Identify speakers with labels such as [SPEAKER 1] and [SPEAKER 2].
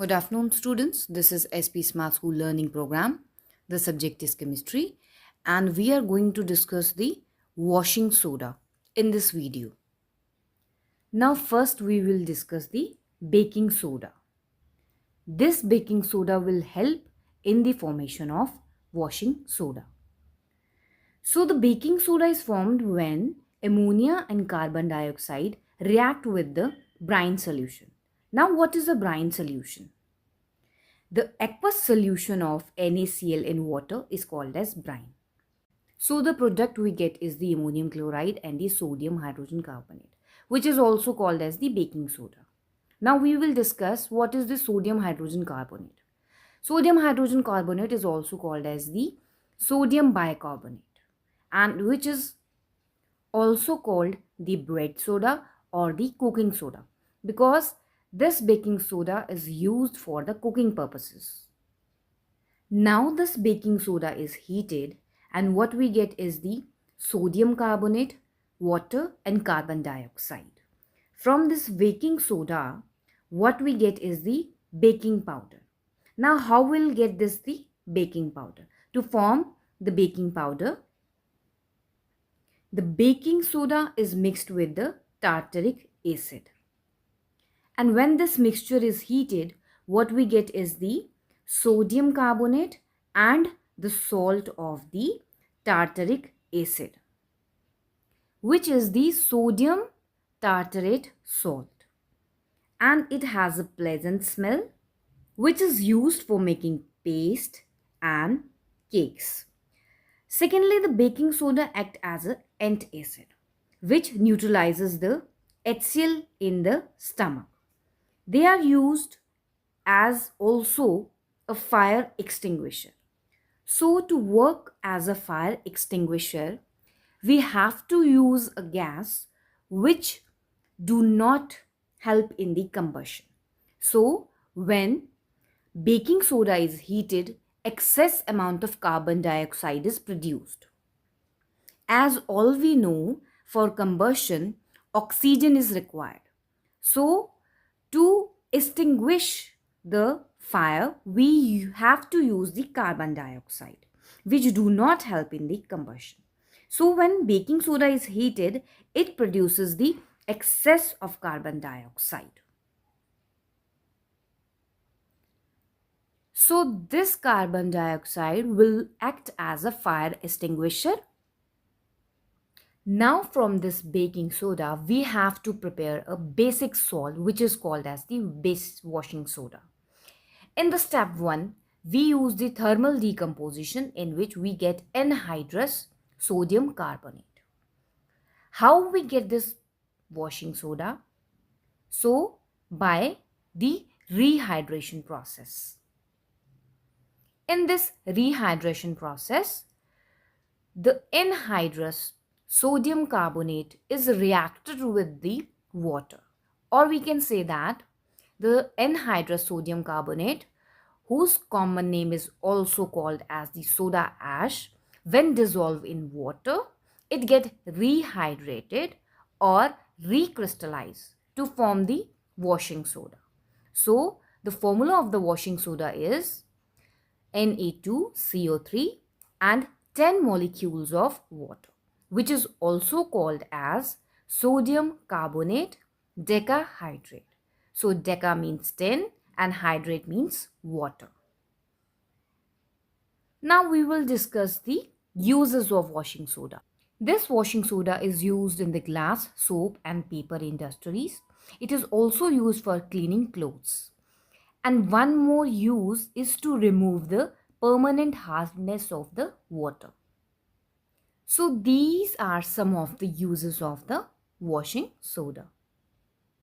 [SPEAKER 1] Good afternoon, students. This is SP Smart School Learning Program. The subject is chemistry, and we are going to discuss the washing soda in this video. Now, first, we will discuss the baking soda. This baking soda will help in the formation of washing soda. So, the baking soda is formed when ammonia and carbon dioxide react with the brine solution. Now, what is a brine solution? The aqueous solution of NaCl in water is called as brine. So the product we get is the ammonium chloride and the sodium hydrogen carbonate, which is also called as the baking soda. Now we will discuss what is the sodium hydrogen carbonate. Sodium hydrogen carbonate is also called as the sodium bicarbonate, and which is also called the bread soda or the cooking soda, because this baking soda is used for the cooking purposes. Now this baking soda is heated, and what we get is the sodium carbonate, water and carbon dioxide. From this baking soda, what we get is the baking powder. Now how we'll get the baking powder? To form the baking powder, the baking soda is mixed with the tartaric acid. And when this mixture is heated, what we get is the sodium carbonate and the salt of the tartaric acid, which is the sodium tartarate salt. And it has a pleasant smell, which is used for making paste and cakes. Secondly, the baking soda acts as an antacid, which neutralizes the HCl in the stomach. They are used as also a fire extinguisher. So to work as a fire extinguisher, we have to use a gas which do not help in the combustion. So when baking soda is heated, excess amount of carbon dioxide is produced. As all we know, for combustion, oxygen is required. So to extinguish the fire, we have to use the carbon dioxide, which do not help in the combustion. So when baking soda is heated, it produces the excess of carbon dioxide. So this carbon dioxide will act as a fire extinguisher. Now from this baking soda, we have to prepare a basic salt, which is called as the base washing soda. In the step 1, we use the thermal decomposition, in which we get anhydrous sodium carbonate. How we get this washing soda? So by the rehydration process. In this rehydration process, the anhydrous sodium carbonate is reacted with the water, or we can say that the anhydrous sodium carbonate, whose common name is also called as the soda ash, when dissolved in water, it get rehydrated or recrystallized to form the washing soda. So the formula of the washing soda is Na2CO3 and 10 molecules of water, which is also called as sodium carbonate decahydrate. So deca means 10 and hydrate means water. Now we will discuss the uses of washing soda. This washing soda is used in the glass, soap and paper industries. It is also used for cleaning clothes. And one more use is to remove the permanent hardness of the water. So these are some of the uses of the washing soda.